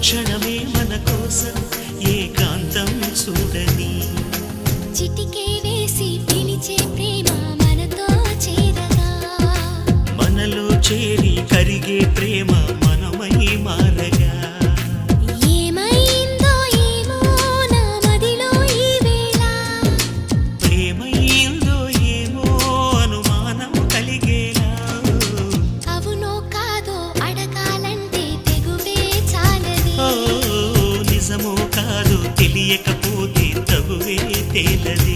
క్షణమే మన కోసం ఏకాంతం చూడని చిటికే వేసి పిలిచే ప్రేమ మనతో చేరగా మనలో చేరి కరిగే ప్రేమ మనమై మారగా ఏమైందో ఏమో నా మదిలో ఈ వేళ ప్రేమైందో ఏమో అనుమానం కలిగేలా అవునో కాదో అడగాలంటే తెగువే చాలది ఓ నిజమో కాదు తెలియకపోతే తగువే తేలది